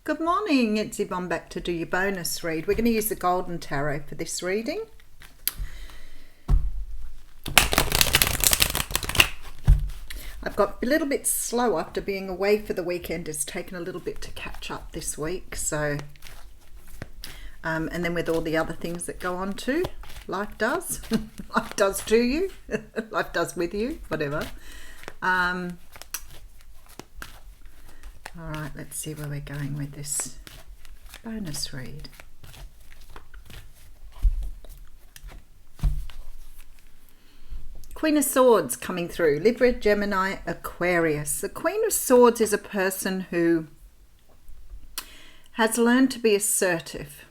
Good morning, it's Yvonne back to do your bonus read. We're going to use the Golden Tarot for this reading. I've got a little bit slow after being away for the weekend. It's taken a little bit to catch up this week. So, and then with all the other things that go on too, life does. Life does to you. Life does with you, whatever. All right, let's see where we're going with this bonus read. Queen of Swords coming through. Libra, Gemini, Aquarius. The Queen of Swords is a person who has learned to be assertive.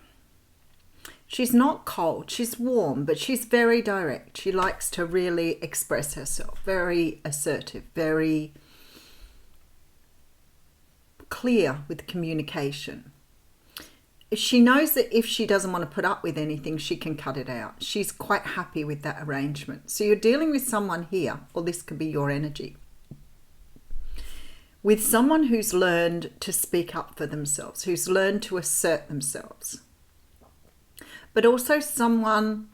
She's not cold, she's warm, but she's very direct. She likes to really express herself. Very assertive, very clear with communication. She knows that if she doesn't want to put up with anything, she can cut it out. She's quite happy with that arrangement. So you're dealing with someone here, or this could be your energy, with someone who's learned to speak up for themselves, who's learned to assert themselves, but also someone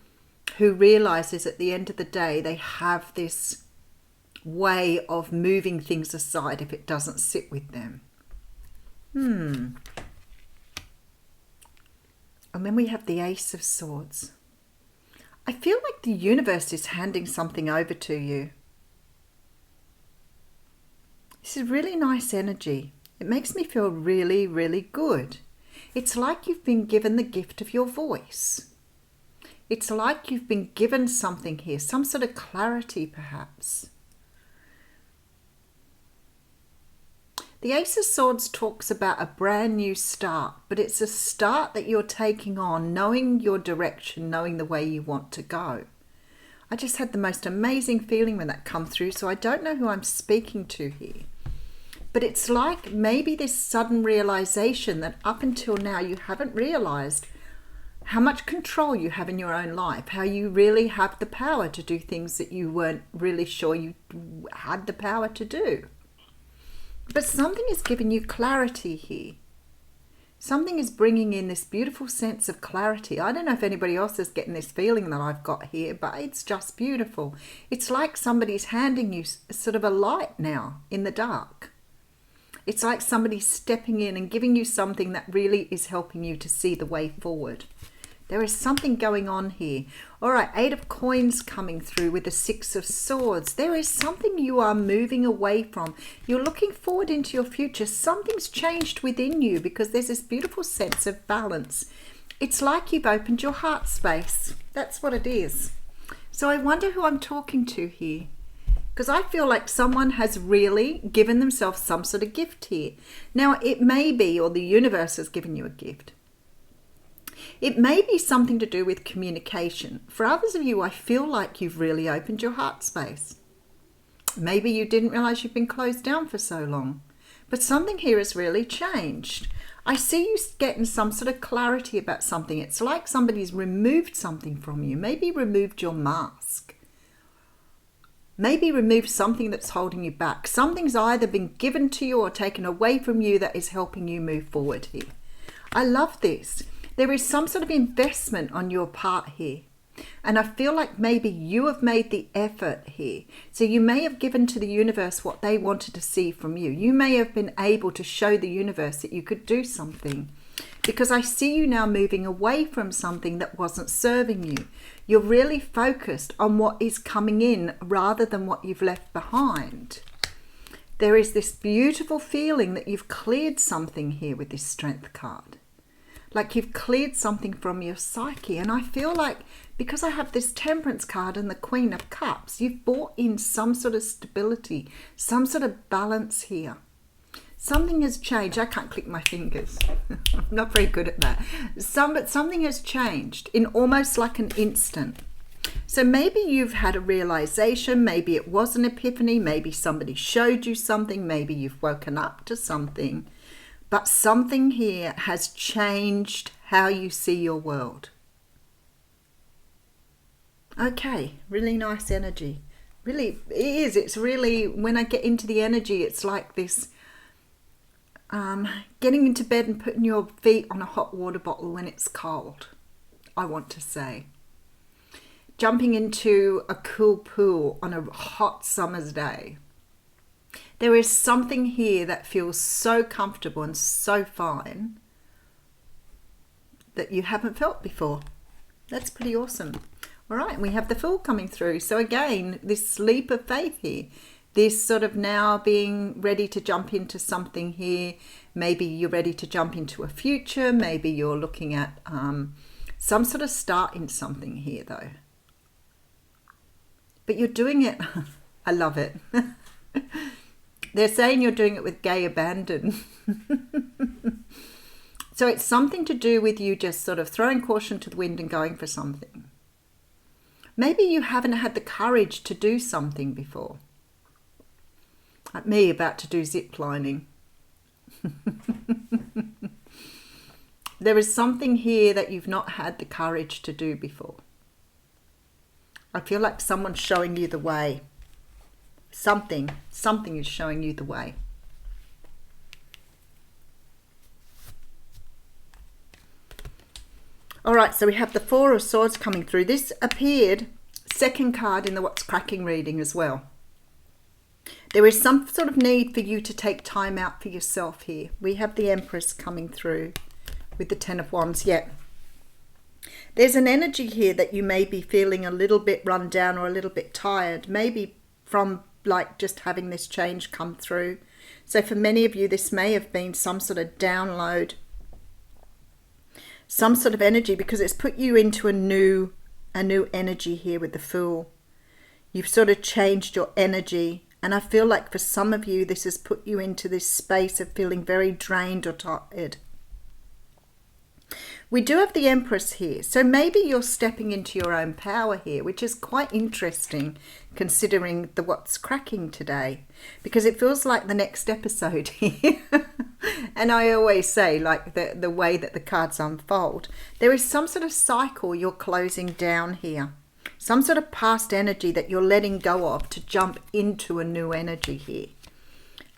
who realizes at the end of the day they have this way of moving things aside if it doesn't sit with them. And then we have the Ace of Swords. I feel like the universe is handing something over to you. This is really nice energy. It makes me feel really, really good. It's like you've been given the gift of your voice. It's like you've been given something here, some sort of clarity perhaps. The Ace of Swords talks about a brand new start, but it's a start that you're taking on, knowing your direction, knowing the way you want to go. I just had the most amazing feeling when that come through, so I don't know who I'm speaking to here. But it's like maybe this sudden realization that up until now you haven't realized how much control you have in your own life, how you really have the power to do things that you weren't really sure you had the power to do. But something is giving you clarity here. Something is bringing in this beautiful sense of clarity. I don't know if anybody else is getting this feeling that I've got here, but it's just beautiful. It's like somebody's handing you sort of a light now in the dark. It's like somebody's stepping in and giving you something that really is helping you to see the way forward. There is something going on here. All right, 8 of Coins coming through with the 6 of Swords. There is something you are moving away from. You're looking forward into your future. Something's changed within you because there's this beautiful sense of balance. It's like you've opened your heart space. That's what it is. So I wonder who I'm talking to here, because I feel like someone has really given themselves some sort of gift here. Now, it may be, or the universe has given you a gift. It may be something to do with communication. For others of you, I feel like you've really opened your heart space. Maybe you didn't realize you've been closed down for so long, but something here has really changed. I see you getting some sort of clarity about something. It's like somebody's removed something from you, maybe removed your mask. Maybe remove something that's holding you back. Something's either been given to you or taken away from you that is helping you move forward here. I love this. There is some sort of investment on your part here. And I feel like maybe you have made the effort here. So you may have given to the universe what they wanted to see from you. You may have been able to show the universe that you could do something. Because I see you now moving away from something that wasn't serving you. You're really focused on what is coming in rather than what you've left behind. There is this beautiful feeling that you've cleared something here with this Strength card. Like you've cleared something from your psyche. And I feel like because I have this Temperance card and the Queen of Cups, you've brought in some sort of stability, some sort of balance here. Something has changed. I can't click my fingers. I'm not very good at that. But something has changed in almost like an instant. So maybe you've had a realization, maybe it was an epiphany, maybe somebody showed you something, maybe you've woken up to something. But something here has changed how you see your world. Okay, really nice energy. Really, it is. It's really, when I get into the energy, it's like this getting into bed and putting your feet on a hot water bottle when it's cold, I want to say. Jumping into a cool pool on a hot summer's day. There is something here that feels so comfortable and so fine that you haven't felt before. That's pretty awesome. All right, we have the Fool coming through. So again, this leap of faith here, this sort of now being ready to jump into something here. Maybe you're ready to jump into a future. Maybe you're looking at some sort of start in something here though. But you're doing it, I love it. They're saying you're doing it with gay abandon. So it's something to do with you just sort of throwing caution to the wind and going for something. Maybe you haven't had the courage to do something before. Like me about to do zip lining. There is something here that you've not had the courage to do before. I feel like someone's showing you the way. Something is showing you the way. All right, so we have the Four of Swords coming through. This appeared second card in the What's Cracking reading as well. There is some sort of need for you to take time out for yourself here. We have the Empress coming through with the Ten of Wands. Yet there's an energy here that you may be feeling a little bit run down or a little bit tired, maybe from like just having this change come through. So for many of you, this may have been some sort of download, some sort of energy, because it's put you into a new energy here with the Fool. You've sort of changed your energy. And I feel like for some of you, this has put you into this space of feeling very drained or tired. We do have the Empress here. So maybe you're stepping into your own power here, which is quite interesting considering the What's Cracking today, because it feels like the next episode here. And I always say, like the way that the cards unfold, there is some sort of cycle you're closing down here. Some sort of past energy that you're letting go of to jump into a new energy here.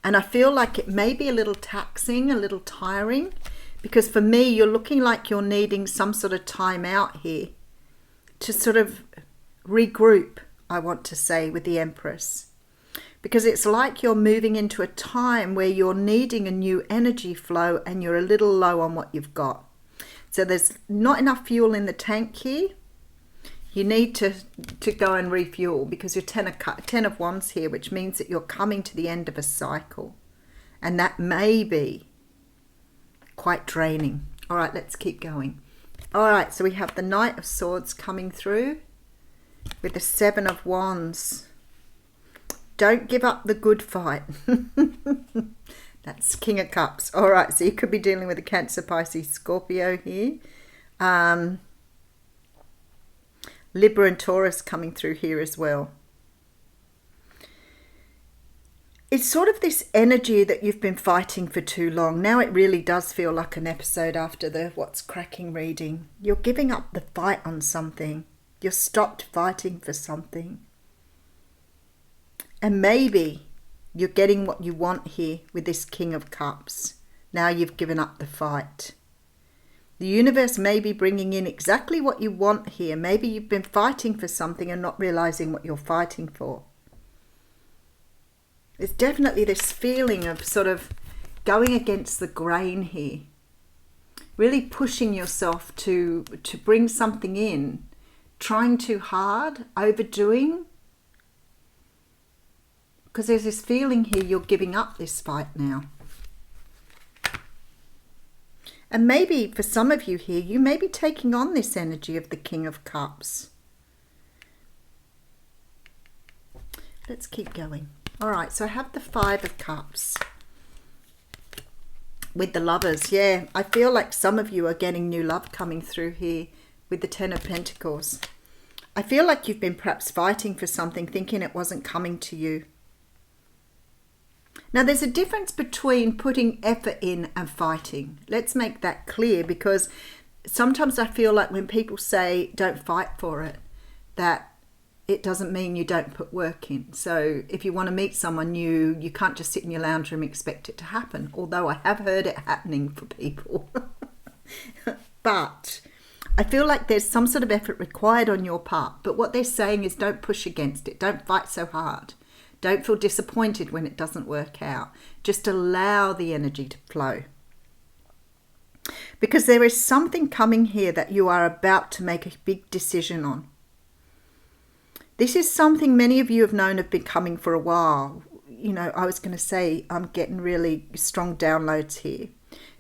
And I feel like it may be a little taxing, a little tiring, because for me, you're looking like you're needing some sort of time out here to sort of regroup, I want to say, with the Empress. Because it's like you're moving into a time where you're needing a new energy flow and you're a little low on what you've got. So there's not enough fuel in the tank here. You need to go and refuel, because you're Ten of Wands here, which means that you're coming to the end of a cycle. And that may be quite draining. All right, let's keep going. All right, so we have the Knight of Swords coming through with the Seven of Wands. Don't give up the good fight. That's King of Cups. All right, so you could be dealing with a Cancer, Pisces, Scorpio here. Libra and Taurus coming through here as well. It's sort of this energy that you've been fighting for too long. Now it really does feel like an episode after the What's Cracking reading. You're giving up the fight on something. You've stopped fighting for something. And maybe you're getting what you want here with this King of Cups. Now you've given up the fight. The universe may be bringing in exactly what you want here. Maybe you've been fighting for something and not realizing what you're fighting for. It's definitely this feeling of sort of going against the grain here. Really pushing yourself to bring something in. Trying too hard, overdoing. Because there's this feeling here you're giving up this fight now. And maybe for some of you here, you may be taking on this energy of the King of Cups. Let's keep going. All right, so I have the Five of Cups with the Lovers. Yeah, I feel like some of you are getting new love coming through here with the Ten of Pentacles. I feel like you've been perhaps fighting for something, thinking it wasn't coming to you. Now, there's a difference between putting effort in and fighting. Let's make that clear, because sometimes I feel like when people say don't fight for it, that it doesn't mean you don't put work in. So if you want to meet someone new, you can't just sit in your lounge room and expect it to happen. Although I have heard it happening for people. But I feel like there's some sort of effort required on your part. But what they're saying is don't push against it. Don't fight so hard. Don't feel disappointed when it doesn't work out. Just allow the energy to flow. Because there is something coming here that you are about to make a big decision on. This is something many of you have known have been coming for a while. You know, I was going to say I'm getting really strong downloads here.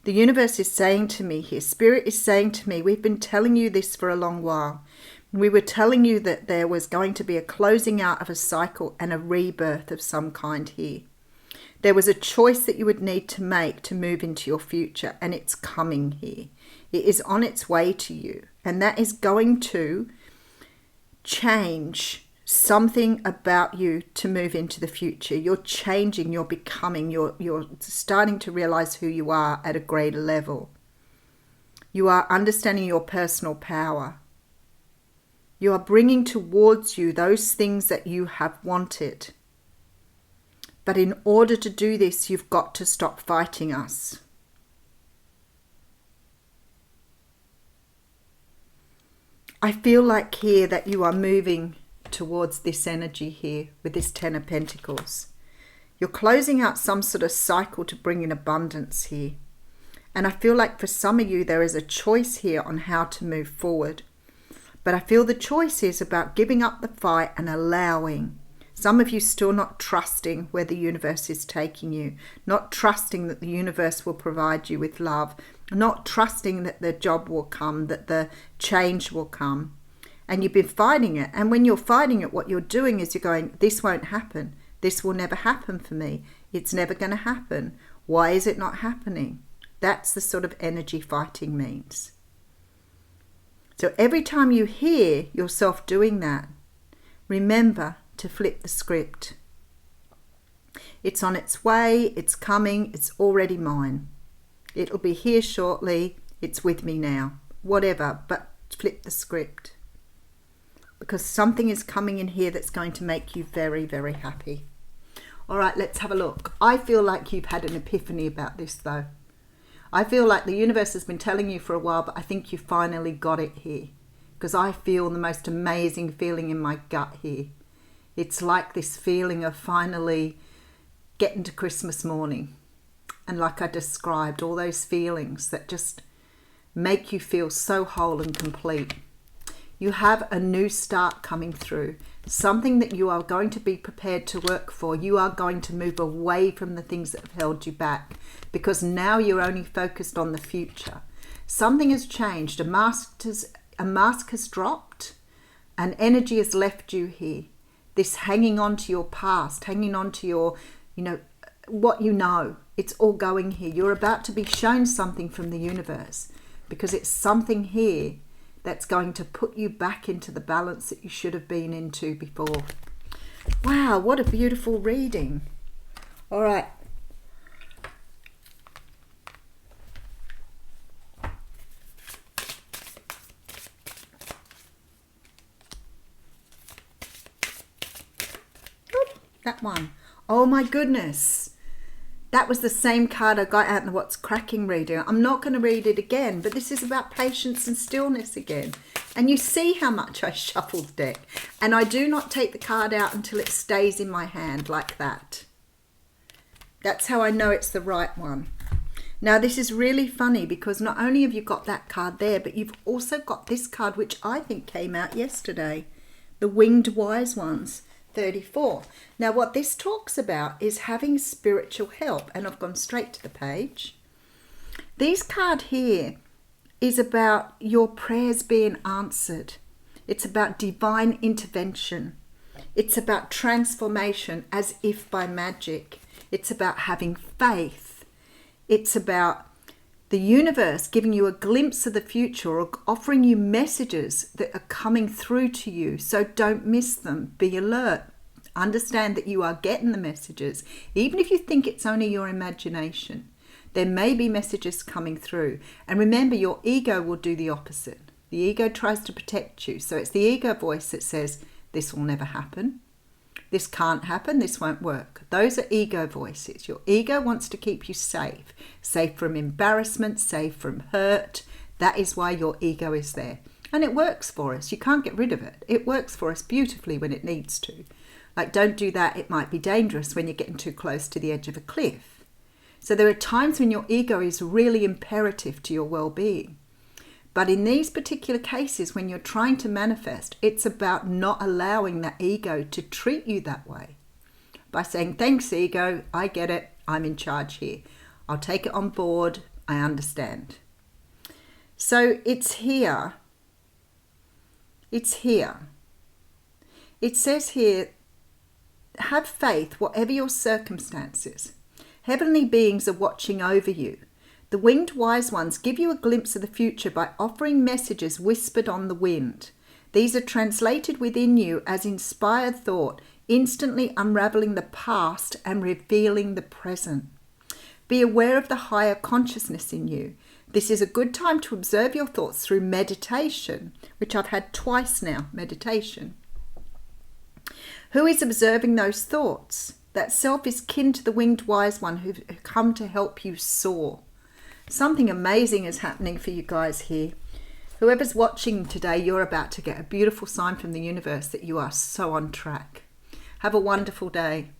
The universe is saying to me here, Spirit is saying to me, we've been telling you this for a long while. We were telling you that there was going to be a closing out of a cycle and a rebirth of some kind here. There was a choice that you would need to make to move into your future, and it's coming here. It is on its way to you, and that is going to change something about you to move into the future. You're changing, you're becoming, you're starting to realize who you are at a greater level. You are understanding your personal power. You are bringing towards you those things that you have wanted. But in order to do this, you've got to stop fighting us. I feel like here that you are moving towards this energy here with this Ten of Pentacles. You're closing out some sort of cycle to bring in abundance here. And I feel like for some of you, there is a choice here on how to move forward. But I feel the choice is about giving up the fight and allowing. Some of you still not trusting where the universe is taking you, not trusting that the universe will provide you with love, not trusting that the job will come, that the change will come. And you've been fighting it. And when you're fighting it, what you're doing is you're going, this won't happen. This will never happen for me. It's never going to happen. Why is it not happening? That's the sort of energy fighting means. So every time you hear yourself doing that, remember to flip the script. It's on its way, it's coming, it's already mine. It'll be here shortly, it's with me now. Whatever, but flip the script. Because something is coming in here that's going to make you very, very happy. All right, let's have a look. I feel like you've had an epiphany about this though. I feel like the universe has been telling you for a while, but I think you finally got it here. Because I feel the most amazing feeling in my gut here. It's like this feeling of finally getting to Christmas morning. And like I described, all those feelings that just make you feel so whole and complete. You have a new start coming through, something that you are going to be prepared to work for. You are going to move away from the things that have held you back because now you're only focused on the future. Something has changed. A mask has dropped. An energy has left you here. This hanging on to your past, hanging on to your, what you know. It's all going here. You're about to be shown something from the universe because it's something here that's going to put you back into the balance that you should have been into before. Wow, what a beautiful reading. All right. That one. Oh my goodness. That was the same card I got out in the What's Cracking reading. I'm not going to read it again, but this is about patience and stillness again. And you see how much I shuffled the deck. And I do not take the card out until it stays in my hand like that. That's how I know it's the right one. Now this is really funny because not only have you got that card there, but you've also got this card which I think came out yesterday. The Winged Wise Ones. 34. Now what this talks about is having spiritual help, and I've gone straight to the page. This card here is about your prayers being answered. It's about divine intervention. It's about transformation as if by magic. It's about having faith. It's about the universe giving you a glimpse of the future or offering you messages that are coming through to you. So don't miss them. Be alert. Understand that you are getting the messages. Even if you think it's only your imagination, there may be messages coming through. And remember, your ego will do the opposite. The ego tries to protect you. So it's the ego voice that says, This will never happen. This can't happen. This won't work. Those are ego voices. Your ego wants to keep you safe. Safe from embarrassment, safe from hurt. That is why your ego is there. And it works for us. You can't get rid of it. It works for us beautifully when it needs to. Like, don't do that. It might be dangerous when you're getting too close to the edge of a cliff. So there are times when your ego is really imperative to your well-being. But in these particular cases, when you're trying to manifest, it's about not allowing that ego to treat you that way. By saying, thanks, ego, I get it, I'm in charge here. I'll take it on board, I understand. So it's here. It's here. It says here, have faith, whatever your circumstances. Heavenly beings are watching over you. The winged wise ones give you a glimpse of the future by offering messages whispered on the wind. These are translated within you as inspired thought, instantly unraveling the past and revealing the present. Be aware of the higher consciousness in you. This is a good time to observe your thoughts through meditation, which I've had twice now, meditation. Who is observing those thoughts? That self is kin to the winged wise one who come to help you soar. Something amazing is happening for you guys here. Whoever's watching today, you're about to get a beautiful sign from the universe that you are so on track. Have a wonderful day.